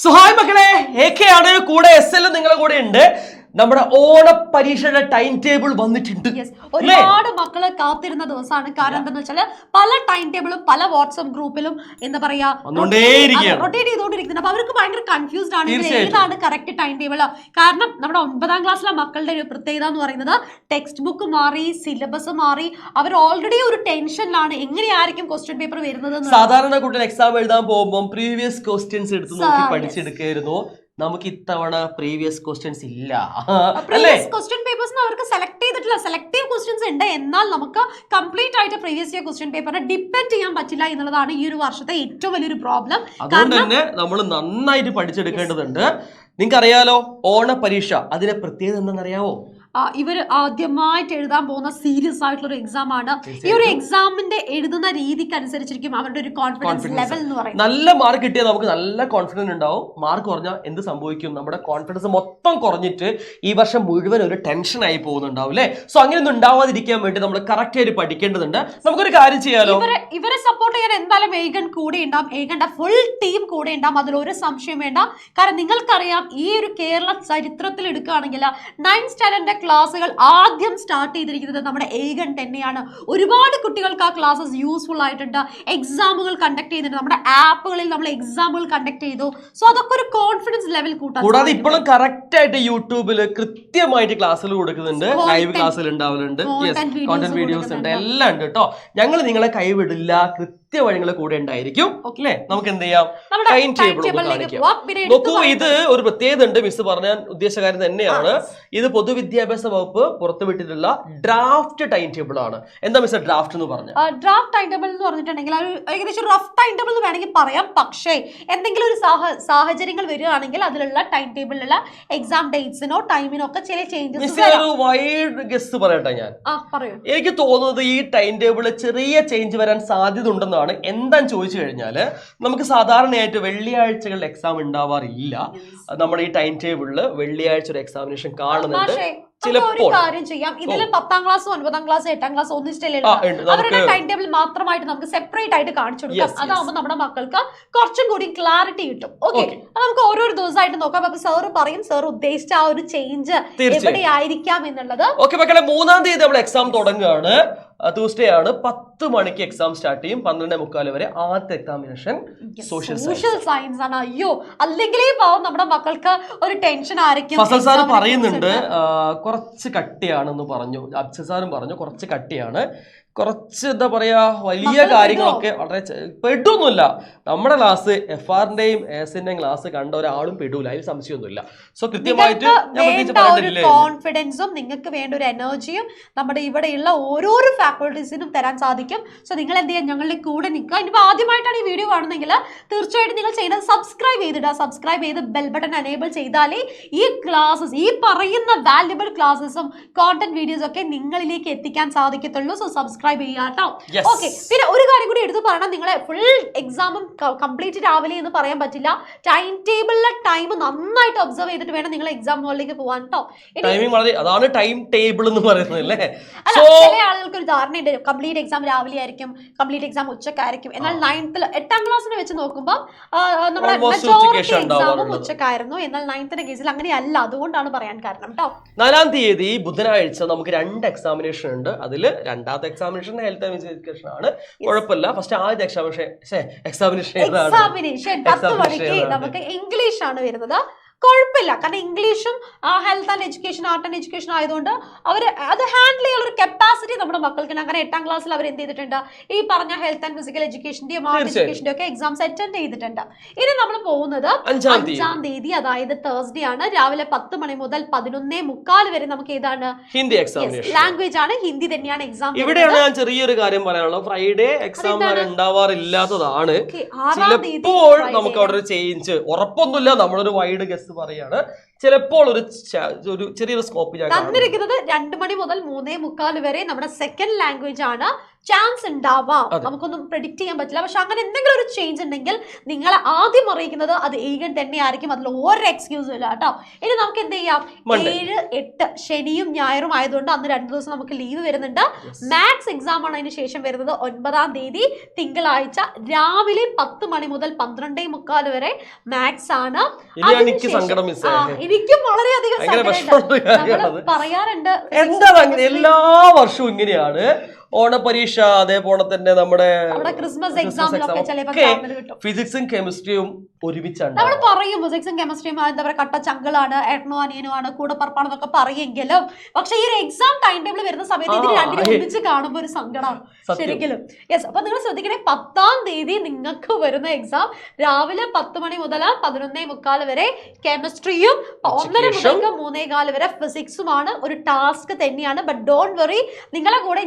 Zhuhai മക്കളെ ആണ് കൂടെ SL നിങ്ങളുടെ കൂടെ ഉണ്ട്. നമ്മുടെ ഓണ പരീക്ഷയുടെ ടൈം ടേബിൾ വന്നിട്ടുണ്ട്. ഒരുപാട് മക്കള് കാത്തിരുന്ന ദിവസമാണ്. കാരണം എന്താണെന്ന് വെച്ചാൽ പല ടൈം ടേബിളും പല വാട്സ്ആപ്പ് ഗ്രൂപ്പിലും എന്താ പറയാ റൊട്ടേറ്റ് ചെയ്തുകൊണ്ടിരിക്കുന്നത്. അപ്പൊ അവർക്ക് ഭയങ്കര കൺഫ്യൂസ്ഡ് ആണ് ഏതാണ് കറക്റ്റ് ടൈം ടേബിൾ. കാരണം നമ്മുടെ 9ാം ക്ലാസ്സിലെ മക്കളുടെ ഒരു പ്രത്യേകത എന്ന് പറയുന്നത് ടെക്സ്റ്റ് ബുക്ക് മാറി, സിലബസ് മാറി, അവർ ഓൾറെഡി ഒരു ടെൻഷനിലാണ് എങ്ങനെയായിരിക്കും ക്വസ്റ്റ്യൻ പേപ്പർ വരുന്നത്. സാധാരണ കുട്ടികൾ എക്സാം എഴുതാൻ പോകുമ്പോൾ പ്രീവിയസ് ക്വസ്റ്റ്യൻസ് എടുത്ത് നോക്കി പഠിച്ചെടുക്കായിരുന്നു. നമുക്ക് ഇത്തവണ പ്രീവിയസ് ക്വസ്റ്റ്യൻസ് ഇല്ല. ക്വസ്റ്റ്യൻ പേപ്പേഴ്സ് അവർക്ക് സെലക്ട് ചെയ്തിട്ടില്ല. സെലക്ടീവ് ക്വസ്റ്റ്യൻസ് ഉണ്ട്, എന്നാൽ നമുക്ക് കംപ്ലീറ്റ് ആയിട്ട് പ്രീവിയസ് ഇയർ ക്വസ്റ്റ്യൻ പേപ്പറിനെ ഡിപ്പെൻഡ് ചെയ്യാൻ പറ്റില്ല എന്നുള്ളതാണ് ഈ ഒരു വർഷത്തെ ഏറ്റവും വലിയൊരു പ്രോബ്ലം. അതുകൊണ്ട് തന്നെ നമ്മൾ നന്നായിട്ട് പഠിച്ചെടുക്കേണ്ടതുണ്ട്. നിങ്ങൾക്ക് അറിയാലോ ഓണ പരീക്ഷ, അതിന്റെ പ്രത്യേകത എന്താണെന്നറിയാവോ? ഇവർ ആദ്യമായിട്ട് എഴുതാൻ പോകുന്ന സീരിയസ് ആയിട്ടുള്ള ഒരു എക്സാം ആണ്. ഈ ഒരു എക്സാമിന്റെ എഴുതുന്ന രീതിക്ക് അനുസരിച്ചിരിക്കും അവരുടെ ഒരു കോൺഫിഡൻസ് ലെവൽ എന്ന് പറയുന്നത്. നല്ല മാർക്ക് കിട്ടിയാൽ നമുക്ക് നല്ല കോൺഫിഡൻസ് ഉണ്ടാവും. മാർക്ക് കുറഞ്ഞാൽ എന്ത് സംഭവിക്കും? നമ്മുടെ കോൺഫിഡൻസ് മൊത്തം കുറഞ്ഞിട്ട് ഈ വർഷം മുഴുവൻ ഒരു ടെൻഷൻ ആയി പോകുന്നുണ്ടാവും അല്ലേ? സോ അങ്ങനെയൊന്നും ഉണ്ടാവാതിരിക്കാൻ വേണ്ടി നമ്മൾ കറക്റ്റ് ആയിട്ട് പഠിക്കേണ്ടതുണ്ട്. നമുക്കൊരു കാര്യം ചെയ്യാലോ, ഇവരെ സപ്പോർട്ട് ചെയ്യാൻ എന്തായാലും ഏകൻ കൂടെ ഉണ്ടാവും. ഏകന്റെ ഫുൾ ടീം കൂടെ ഉണ്ടാവും, അതിലൊരു സംശയം വേണ്ട. കാരണം നിങ്ങൾക്കറിയാം, ഈ ഒരു കേരള ചരിത്രത്തിൽ എടുക്കുകയാണെങ്കിൽ 9th സ്റ്റാൻഡേർഡിന്റെ ക്ലാസ്സുകൾ ആദ്യം സ്റ്റാർട്ട് ചെയ്തിരിക്കുന്നത് നമ്മുടെ ഏകൻ തന്നെയാണ്. ഒരുപാട് കുട്ടികൾക്ക് ആ ക്ലാസ്സസ് യൂസ്ഫുൾ ആയിട്ടുണ്ട്. എക്സാമുകൾ കണ്ടക്ട് ചെയ്യുന്നുണ്ട്, നമ്മുടെ ആപ്പുകളിൽ നമ്മൾ എക്സാമുകൾ കണ്ടക്ട് ചെയ്തു. സോ അതൊക്കെ ഒരു കോൺഫിഡൻസ് ലെവൽ കൂട്ടാൻ. കൂടാതെ ഇപ്പോഴും കറക്റ്റ് ആയിട്ട് യൂട്യൂബിൽ കൃത്യമായിട്ട് ക്ലാസ്സുകൾ കൊടുക്കുന്നുണ്ട്, ലൈവ് ക്ലാസ്സുകൾ ഉണ്ടാവലുണ്ട്, കോണ്ടന്റ് വീഡിയോസ് ഉണ്ട്, എല്ലാം ഉണ്ട് കേട്ടോ. ഞങ്ങൾ നിങ്ങളെ കൈവിടില്ല, കൃത്യമായി നിങ്ങളെ കൂടെ ഉണ്ടായിരിക്കും. അല്ലേ? നമുക്ക് എന്ത് ചെയ്യാം, ടൈം ടേബിൾ കാണിക്കാം. നോക്കൂ, ഇത് ഒരു പ്രത്യേകത ഉണ്ട്. മിസ് പറഞ്ഞാൽ ഉദ്ദേശ കാര്യം തന്നെയാണ്. ഇത് പൊതുവിദ്യാഭ്യാസ വകുപ്പ് പുറത്തുവിട്ടിട്ടുള്ള ഡ്രാഫ്റ്റ് ടൈം ടേബിൾ ആണ്. എന്താ മിസ് ഡ്രാഫ്റ്റ് എന്ന് പറഞ്ഞത്? ഡ്രാഫ്റ്റ് ടൈം ടേബിൾ എന്ന് പറഞ്ഞിട്ടുണ്ടെങ്കിൽ ഏകദേശം റഫ് ടൈം ടേബിൾ എന്ന് വേണമെങ്കിൽ പറയാം. പക്ഷേ എന്തെങ്കിലും ഒരു സാഹചര്യങ്ങൾ വരികയാണെങ്കിൽ അതിലുള്ള ടൈം ടേബിളിലുള്ള എക്സാം ഡേറ്റ്സിനോ ടൈമിനോ ഒക്കെ ചില ചേഞ്ചസ്. വൈഡ് ഗസ് പറയട്ടെ ഞാൻ. എനിക്ക് തോന്നുന്നത് ഈ ടൈം ടേബിളിൽ ചെറിയ ചേഞ്ച് വരാൻ സാധ്യത ഉണ്ടെന്നാണ്. എന്താന്ന് ചോദിച്ചു കഴിഞ്ഞാല്, നമുക്ക് സാധാരണയായിട്ട് വെള്ളിയാഴ്ചകളിൽ എക്സാം ഉണ്ടാവാറില്ല. നമ്മുടെ ഈ ടൈം ടേബിളില് വെള്ളിയാഴ്ച ഒരു എക്സാമിനേഷൻ കാണുന്നുണ്ട്. ഒരു കാര്യം ചെയ്യാം, ഇതിൽ 10ാം ക്ലാസ് 9ാം ക്ലാസ് 8ാം ക്ലാസ് ഒന്നിച്ചിട്ടല്ലേ അവരുടെ ടൈം ടേബിൾ മാത്രമായിട്ട് നമുക്ക് സെപ്പറേറ്റ് ആയിട്ട് കാണിച്ചു കൊടുക്കാം. അതാവുമ്പോൾ നമ്മുടെ മക്കൾക്ക് കുറച്ചും കൂടി ക്ലാരിറ്റി കിട്ടും. ഓക്കെ, നമുക്ക് ഓരോരോ ദിവസമായിട്ട് നോക്കാം. അപ്പൊ സാറ് പറയും സാർ ഉദ്ദേശിച്ച ആ ഒരു ചേഞ്ച് എവിടെയായിരിക്കാം എന്നുള്ളത്. ഓക്കെ മക്കളെ, 3ാം തീയതി നമ്മൾ എക്സാം തുടങ്ങുകയാണ്. ട്യൂസ്ഡേ ആണ്. 10 മണിക്ക് എക്സാം സ്റ്റാർട്ട് ചെയ്യും. 12:45 വരെ ആദ്യത്തെ എക്സാമിനേഷൻ സോഷ്യൽ സയൻസ് ആണ്. അയ്യോ, അല്ലെങ്കിലേ പാവം നമ്മുടെ മക്കൾക്ക് ഒരു ടെൻഷൻ ആയിരിക്കും. ഫസൽ സാർ പറയുന്നുണ്ട് കുറച്ച് കട്ടിയാണെന്ന് പറഞ്ഞു. അബ്സൽ സാറും പറഞ്ഞു കുറച്ച് കട്ടിയാണ്, കുറച്ച് എന്താ പറയാ വലിയ കാര്യങ്ങളൊക്കെ വളരെ പെട്ടൊന്നുമില്ല. നമ്മുടെ ക്ലാസ് FRന്റെയും ASന്റെയും ക്ലാസ് കണ്ട ഒരാളും പെടൂല, അതിൽ സംശയമൊന്നുമില്ല. സോ കൃത്യമായിട്ട് കോൺഫിഡൻസും നിങ്ങൾക്ക് വേണ്ട ഒരു എനർജിയും നമ്മുടെ ഇവിടെയുള്ള ഓരോരോ ഫാക്കൾട്ടീസിനും തരാൻ സാധിക്കും. സോ നിങ്ങൾ എന്ത് ചെയ്യാൻ ഞങ്ങളുടെ കൂടെ നിൽക്കുക. ഇനിയിപ്പോൾ ആദ്യമായിട്ടാണ് ഈ വീഡിയോ കാണുന്നെങ്കിൽ തീർച്ചയായിട്ടും നിങ്ങൾ ചെയ്യുന്നത് സബ്സ്ക്രൈബ് ചെയ്തിടുക. സബ്സ്ക്രൈബ് ചെയ്ത് ബെൽ ബട്ടൺ എനേബിൾ ചെയ്താലേ ഈ ക്ലാസ്സസ്, ഈ പറയുന്ന വാല്യുബിൾ ക്ലാസ്സസും കോണ്ടന്റ് വീഡിയോസ് ഒക്കെ നിങ്ങളിലേക്ക് എത്തിക്കാൻ സാധിക്കത്തുള്ളൂ. സോ സബ്സ്ക്രൈബ് ചെയ്യാട്ടോ. ഓക്കെ, പിന്നെ ഒരു കാര്യം കൂടി എടുത്തു പറയണം, നിങ്ങളെ ഫുൾ എക്സാമും കംപ്ലീറ്റ് രാവിലെ എന്ന് പറയാൻ പറ്റില്ല. ടൈം ടേബിളിലെ ടൈം നന്നായിട്ട് ഒബ്സർവ് ചെയ്തിട്ട് വേണം നിങ്ങൾ എക്സാം ഹാളിലേക്ക് പോകാൻ കേട്ടോ. അതാണ് ടൈം ടേബിൾ എന്ന് പറയുന്നത് അല്ലേ? ചില ആളുകൾക്ക് ഒരു ധാരണയുണ്ട്, കംപ്ലീറ്റ് എക്സാം രാവിലെ ആയിരിക്കും, കംപ്ലീറ്റ് എക്സാം ഉച്ചക്കായിരിക്കും. എന്നാൽ 9th 8ാം ക്ലാസ്സിനെ വെച്ച് നോക്കുമ്പോൾ നമ്മുടെ മെജോറിറ്റി എക്സാമും ഉച്ചക്കായിരുന്നു. എന്നാൽ 9th കേസിൽ അങ്ങനെയല്ല. അതുകൊണ്ടാണ് പറയാൻ കാരണം കേട്ടോ. 4ാം തീയതി ബുധനാഴ്ച നമുക്ക് 2 എക്സാമിനേഷൻ ഉണ്ട്. അതിൽ രണ്ടാമത്തെ examination health and physical education ആണ്. കുഴപ്പമില്ല. ഫസ്റ്റ് ആദ്യത്തെ എക്സാമിനേഷൻ 10 മണിക്ക് നമുക്ക് ഇംഗ്ലീഷ് ആണ് വരുന്നത്. കുഴപ്പമില്ല, കാരണം ഇംഗ്ലീഷും health and education, art and education ആയതുകൊണ്ട് അവർ അത് ഹാൻഡിൽ ചെയ്യാനുള്ള ഒരു കപ്പാസിറ്റി നമ്മുടെ മക്കൾക്ക്. അങ്ങനെ 8ാം ക്ലാസ്സിൽ അവർ എന്ത് ചെയ്തിട്ടുണ്ട്, ഈ പറഞ്ഞ ഹെൽത്ത് ആൻഡ് ഫിസിക്കൽ എഡ്യൂക്കേഷന്റെയും ആർട്ട് എഡ്യൂക്കേഷന്റെയും ഒക്കെ എക്സാംസ് അറ്റൻഡ് ചെയ്തിട്ടുണ്ട്. ഇനി നമ്മൾ പോകുന്നത് 5ാം തീയതി, അതായത് തേഴ്സ്ഡേ ആണ്. രാവിലെ 10 മണി മുതൽ 11:45 വരെ നമുക്ക് ഏതാണ് ഹിന്ദി എക്സാമിനേഷൻ. ലാംഗ്വേജ് ആണ്, ഹിന്ദി തന്നെയാണ് എക്സാം. ഇവിടെയാണ് ഞാൻ ചെറിയൊരു കാര്യം പറയാനുള്ളത്. ഫ്രൈഡേ എക്സാം ഉണ്ടാവാറില്ലാത്തതാണ്. ചിലപ്പോൾ നമുക്ക് അവിടെ ഒരു ചേഞ്ച്, ഉറപ്പൊന്നുമില്ല, നമ്മളൊരു വൈഡ് ഗസ് പറയാണ്. ചിലപ്പോൾ ഒരു ചെറിയൊരു സ്കോപ്പ് തന്നിരിക്കുന്നത് 2 മണി മുതൽ 3:45 വരെ നമ്മുടെ സെക്കൻഡ് ലാംഗ്വേജ് ആണ് ചാൻസ് ഉണ്ടാവാം, നമുക്കൊന്നും പ്രെഡിക്ട് ചെയ്യാൻ പറ്റില്ല. പക്ഷെ അങ്ങനെ എന്തെങ്കിലും ഒരു ചേഞ്ച് ഉണ്ടെങ്കിൽ നിങ്ങളെ ആദ്യം അറിയിക്കുന്നത് അത് ഏകൻ തന്നെയായിരിക്കും. അതിൽ ഒരു എക്സ്ക്യൂസും ഇല്ല കേട്ടോ. ഇനി നമുക്ക് എന്ത് ചെയ്യാം, 7, 8 ശനിയും ഞായറും ആയതുകൊണ്ട് അന്ന് 2 ദിവസം നമുക്ക് ലീവ് വരുന്നുണ്ട്. മാത്സ് എക്സാം ആണ് അതിന് ശേഷം വരുന്നത് 9-ാം തീയതി തിങ്കളാഴ്ച രാവിലെ 10 മണി മുതൽ 12:45 വരെ മാത്സ് ആണ്. എനിക്കും വളരെയധികം പറയാറുണ്ട്. എന്താ എല്ലാ വർഷവും ഇങ്ങനെയാണ്. ഓണപരീക്ഷ അതേപോലെ തന്നെ നമ്മുടെ ക്രിസ്മസ് എക്സാമിലൊക്കെ ഫിസിക്സും കെമിസ്ട്രിയും ഒരുമിച്ചാണ്. നമ്മൾ പറയും ഫിസിക്സും കെമിസ്ട്രിയും എന്താ പറയുക കട്ട ചങ്കളാണ്, ഏട്ടനോ അനിയനുമാണ്, കൂടെ പറപ്പാണെന്നൊക്കെ പറയെങ്കിലും പക്ഷെ ഈ ഒരു എക്സാം ടൈം ടേബിൾ വരുന്ന സമയത്ത് ഇത് രണ്ടിനും ഒരുമിച്ച് കാണുമ്പോൾ ഒരു സങ്കടമാണ് ശരിക്കും. യെസ്, അപ്പൊ നിങ്ങൾ ശ്രദ്ധിക്കണേ, 10-ാം തീയതി നിങ്ങൾക്ക് വരുന്ന എക്സാം രാവിലെ 10 മണി മുതൽ 11:45 വരെ കെമിസ്ട്രിയും 1:30 മുതൽ 3:15 വരെ ഫിസിക്സുമാണ്. ഒരു ടാസ്ക് തന്നെയാണ്. ബട്ട് ഡോണ്ട് വറി, നിങ്ങളെ കൂടെ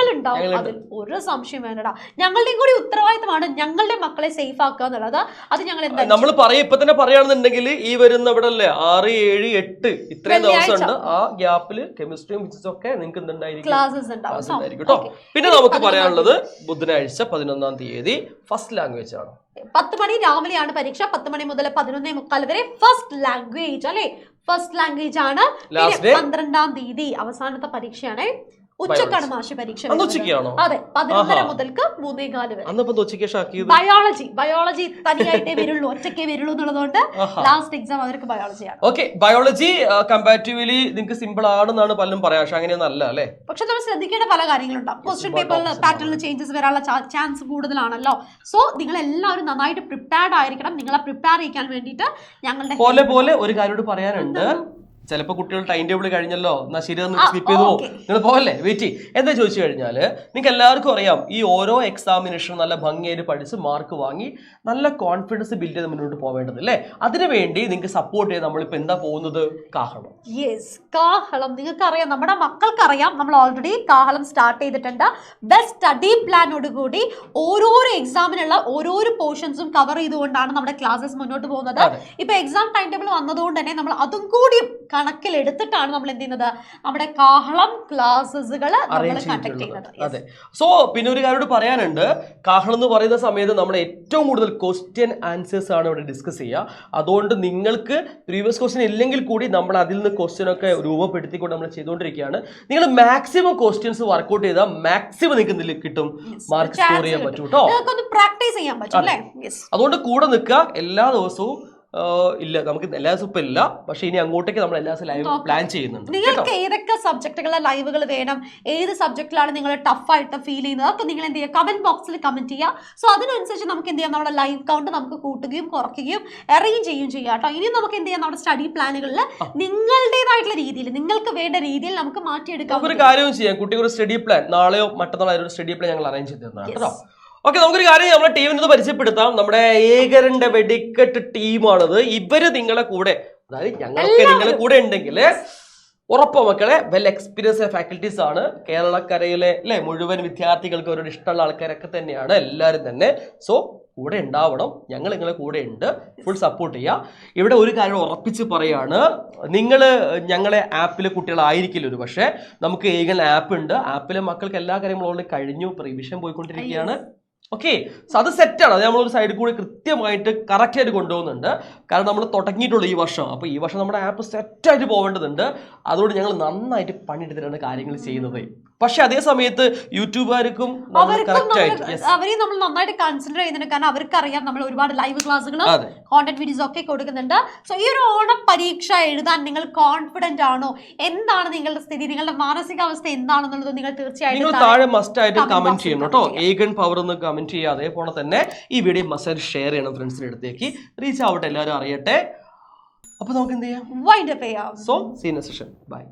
ഉണ്ടാവും, അതിൽ ഒരു സംശയം വേണ്ടടാ. ഞങ്ങളുടെയും കൂടി ഉത്തരവാദിത്തമാണ് ഞങ്ങളുടെ മക്കളെ സേഫ് ആക്കുക എന്നുള്ളത്. അത് ഞങ്ങൾ നമ്മൾ പറയും ഇപ്പൊ തന്നെ പറയുകയാണെന്നുണ്ടെങ്കിൽ ഈ വരുന്ന ഇവിടെ അല്ലേ 6, 7, 8 ഇത്രയും ദിവസം ഉണ്ട്. ആ ഗ്യാപ്പില് കെമിസ്ട്രിയും ഫിസിക്സും ഒക്കെ നിങ്ങൾക്ക് എന്തുണ്ടായിരിക്കും, ക്ലാസ്സസ് ഉണ്ടാവും കേട്ടോ. പിന്നെ നമുക്ക് പറയാനുള്ളത് ബുധനാഴ്ച 11-ാം തീയതി ഫസ്റ്റ് ലാംഗ്വേജ് ആണ്. 10 മണി രാവിലെയാണ് പരീക്ഷ. 10 മണി മുതൽ 11:45 വരെ ഫസ്റ്റ് ലാംഗ്വേജ് അല്ലെ, ഫസ്റ്റ് ലാംഗ്വേജ് ആണ്. 12-ാം തീയതി അവസാനത്തെ പരീക്ഷയാണ്. ഉച്ചക്കാണ് മാഷി പരീക്ഷ. അതെ, 11:30 മുതൽക്ക് 3:15 വരെ. ബയോളജി തനിയായിട്ടേ വരുള്ളൂ, ഒറ്റയ്ക്കേ വരുള്ളൂ എന്നുള്ളതുകൊണ്ട് ലാസ്റ്റ് എക്സാം അവർക്ക് ബയോളജിയാണ്. ഓക്കെ, ബയോളജി കമ്പാരിറ്റീവ്ലി നിങ്ങൾക്ക് സിമ്പിൾ ആണെന്നാണ് പലരും പറയാം. പക്ഷെ അങ്ങനെയൊന്നും അല്ല അല്ലേ. പക്ഷെ നമ്മൾ ശ്രദ്ധിക്കേണ്ട പല കാര്യങ്ങളുണ്ടാവും. ക്വസ്റ്റ്യൻ പേപ്പറിൽ പാറ്റേണിൽ ചേഞ്ചസ് വരാനുള്ള ചാൻസ് കൂടുതലാണല്ലോ. സോ നിങ്ങൾ എല്ലാവരും നന്നായിട്ട് പ്രിപ്പയർഡ് ആയിരിക്കണം. നിങ്ങളെ പ്രിപ്പയർ ചെയ്യാൻ വേണ്ടിയിട്ട് ഞങ്ങളുടെ പോലെ ഒരു കാര്യം പറയാനുണ്ട്. ചിലപ്പോൾ കുട്ടികൾ ടൈം ടേബിൾ കഴിഞ്ഞല്ലോ, എന്നാൽ ശരി സ്കിപ്പ് ചെയ്തു പോകും. നിങ്ങൾ പോകല്ലേ, വെയിറ്റ് ചെയ്യും. എന്താ ചോദിച്ചു കഴിഞ്ഞാൽ നിങ്ങൾക്ക് എല്ലാവർക്കും അറിയാം ഈ ഓരോ എക്സാമിനേഷനും നല്ല ഭംഗിയായിട്ട് പഠിച്ച് മാർക്ക് വാങ്ങി നല്ല കോൺഫിഡൻസ് ബിൽഡ് ചെയ്ത് മുന്നോട്ട് പോവേണ്ടത് അല്ലേ. അതിനുവേണ്ടി നിങ്ങൾക്ക് സപ്പോർട്ട് ചെയ്ത് നമ്മളിപ്പോൾ എന്താ പോകുന്നത്, കാഹളം. യെസ്, കാഹളം. നിങ്ങൾക്കറിയാം, നമ്മുടെ മക്കൾക്കറിയാം, നമ്മൾ ഓൾറെഡി കാഹളം സ്റ്റാർട്ട് ചെയ്തിട്ടുണ്ട്. ബെസ്റ്റ് സ്റ്റഡി പ്ലാനോടുകൂടി ഓരോരോ എക്സാമിനുള്ള ഓരോരോ പോർഷൻസും കവർ ചെയ്തുകൊണ്ടാണ് നമ്മുടെ ക്ലാസ്സസ് മുന്നോട്ട് പോകുന്നത്. ഇപ്പൊ എക്സാം ടൈം ടേബിൾ വന്നതുകൊണ്ട് തന്നെ നമ്മൾ അതും കൂടി കണക്കിലെടുത്തിട്ടാണ് നമ്മൾ എന്ത് ചെയ്യുന്നത്, നമ്മുടെ കാഹളം ക്ലാസ്സുകൾ കണ്ടക്ട് ചെയ്യുന്നത്. അതെ. സോ പിന്നെ ഒരു കാര്യം പറയാനുണ്ട്, കാഹളം എന്ന് പറയുന്ന സമയത്ത് നമ്മൾ ഏറ്റവും കൂടുതൽ ക്വസ്റ്റ്യൻ ആൻസേഴ്സ് ആണ് ഇവിടെ ഡിസ്കസ് ചെയ്യുക. അതുകൊണ്ട് നിങ്ങൾക്ക് പ്രീവിയസ് ക്വസ്റ്റ്യൻ ഇല്ലെങ്കിൽ കൂടി നമ്മൾ അതിൽ നിന്ന് ക്വസ്റ്റ്യൻ ഒക്കെ രൂപപ്പെടുത്തിക്കൊണ്ട് നമ്മൾ ചെയ്തുകൊണ്ടിരിക്കുകയാണ്. നിങ്ങൾ മാക്സിമം ക്വസ്റ്റ്യൻസ് വർക്ക്ഔട്ട് ചെയ്താൽ മാക്സിമം നിങ്ങൾക്ക് എന്തെങ്കിലും കിട്ടും, മാർക്ക് സ്കോർ ചെയ്യാൻ പറ്റും കേട്ടോ. പ്രാക്ടീസ് ചെയ്യാൻ പറ്റും. അതുകൊണ്ട് കൂടെ നിൽക്കുക എല്ലാ ദിവസവും. ഇല്ല, നമുക്ക് എല്ലാ ദിവസവും ഇപ്പം ഇല്ല, പക്ഷെ ഇനി അങ്ങോട്ടേക്ക് നമ്മൾ എല്ലാ ദിവസവും ലൈവ് പ്ലാൻ ചെയ്യുന്നുണ്ട്. നിങ്ങൾക്ക് ഏതൊക്കെ സബ്ജക്റ്റുകളുടെ ലൈവുകൾ വേണം, ഏത് സബ്ജക്റ്റിലാണ് നിങ്ങൾ ടഫായിട്ട് ഫീൽ ചെയ്യുന്നത്, അതൊക്കെ നിങ്ങൾ എന്ത് ചെയ്യുക, കമന്റ് ബോക്സിൽ കമന്റ് ചെയ്യുക. സോ അതിനനുസരിച്ച് നമുക്ക് എന്ത് ചെയ്യാം, നമ്മുടെ ലൈവ് കൗണ്ട് നമുക്ക് കൂട്ടുകയും കുറയ്ക്കുകയും അറേഞ്ച് ചെയ്യുകയും ചെയ്യാം കേട്ടോ. ഇനി നമുക്ക് എന്ത് ചെയ്യാം, നമ്മുടെ സ്റ്റഡി പ്ലാനുകളിൽ നിങ്ങളുടേതായിട്ടുള്ള രീതിയിൽ നിങ്ങൾക്ക് വേണ്ട രീതിയിൽ നമുക്ക് മാറ്റിയെടുക്കാം. ഒരു കാര്യവും ചെയ്യാം, കുട്ടികളുടെ സ്റ്റഡി പ്ലാൻ നാളെയോ മറ്റന്നാളോ ഒരു സ്റ്റഡി പ്ലാൻ ഞങ്ങൾ അറേഞ്ച് ചെയ്ത് തന്നതാണ് കേട്ടോ. ഓക്കെ, നമുക്കൊരു കാര്യം നമ്മുടെ ടീമിനൊന്ന് പരിചയപ്പെടുത്താം. നമ്മുടെ ഏകരന്റെ വെടിക്കെട്ട് ടീമാണത്. ഇവര് നിങ്ങളെ കൂടെ, അതായത് ഞങ്ങളൊക്കെ നിങ്ങളെ കൂടെ ഉണ്ടെങ്കിൽ ഉറപ്പ് മക്കളെ വെൽ എക്സ്പീരിയൻസ് ഫാക്കൽറ്റീസ് ആണ്. കേരളക്കരയിലെ അല്ലെ മുഴുവൻ വിദ്യാർത്ഥികൾക്ക് അവരോട് ഇഷ്ടമുള്ള ആൾക്കാരൊക്കെ തന്നെയാണ് എല്ലാവരും തന്നെ. സോ കൂടെ ഉണ്ടാവണം, ഞങ്ങൾ നിങ്ങളെ കൂടെ ഉണ്ട്, ഫുൾ സപ്പോർട്ട് ചെയ്യുക. ഇവിടെ ഒരു കാര്യം ഉറപ്പിച്ച് പറയാണ്, നിങ്ങൾ ഞങ്ങളെ ആപ്പിലെ കുട്ടികളായിരിക്കില്ല ഒരു പക്ഷേ, നമുക്ക് ഏകൻ ആപ്പ് ഉണ്ട്. ആപ്പിലെ മക്കൾക്ക് എല്ലാ കാര്യങ്ങളും ഓൾറെഡി കഴിഞ്ഞു, റിവിഷൻ പോയിക്കൊണ്ടിരിക്കുകയാണ്. ഓക്കെ, സോ അത് സെറ്റാണ്. അത് നമ്മളൊരു സൈഡിൽ കൂടി കൃത്യമായിട്ട് കറക്റ്റായിട്ട് കൊണ്ടുപോകുന്നുണ്ട്. കാരണം നമ്മൾ തുടങ്ങിയിട്ടുള്ളൂ ഈ വർഷം. അപ്പോൾ ഈ വർഷം നമ്മുടെ ആപ്പ് സെറ്റായിട്ട് പോകേണ്ടതുണ്ട്. അതുകൊണ്ട് ഞങ്ങൾ നന്നായിട്ട് പണിയെടുത്തിട്ടാണ് കാര്യങ്ങൾ ചെയ്യുന്നത്. പക്ഷെ അതേ സമയത്ത് യൂട്യൂബുകാർക്കും അവരെയും നമ്മൾ നന്നായിട്ട് കൺസിഡർ ചെയ്യുന്നുണ്ട്. കാരണം അവർക്കറിയാം നമ്മൾ ഒരുപാട് ലൈവ് ക്ലാസ്സുകളും കോണ്ടന്റ് വീഡിയോസ് ഒക്കെ കൊടുക്കുന്നുണ്ട്. സോ ഈ ഒരു ഓണ പരീക്ഷ എഴുതാൻ നിങ്ങൾ കോൺഫിഡന്റ് ആണോ, എന്താണ് നിങ്ങളുടെ സ്ഥിതി, നിങ്ങളുടെ മാനസികാവസ്ഥ എന്താണെന്നുള്ളത് നിങ്ങൾ തീർച്ചയായിട്ടും താഴെ മസ്റ്റ് ആയിട്ട് കമന്റ് ചെയ്യണം കേട്ടോ. ഏകൻ പവർ എന്ന് കമന്റ് ചെയ്യുക. അതേപോലെ തന്നെ ഈ വീഡിയോ മസ്റ്റ് ഷെയർ ചെയ്യണം, ഫ്രണ്ട്സിന്റെ അടുത്തേക്ക് റീച്ച് ആവട്ടെ, എല്ലാവരും അറിയട്ടെ. അപ്പൊ നമുക്ക് എന്ത് ചെയ്യാം, വൈൻഡ് അപ്പ് ചെയ്യാം. So see next session, by.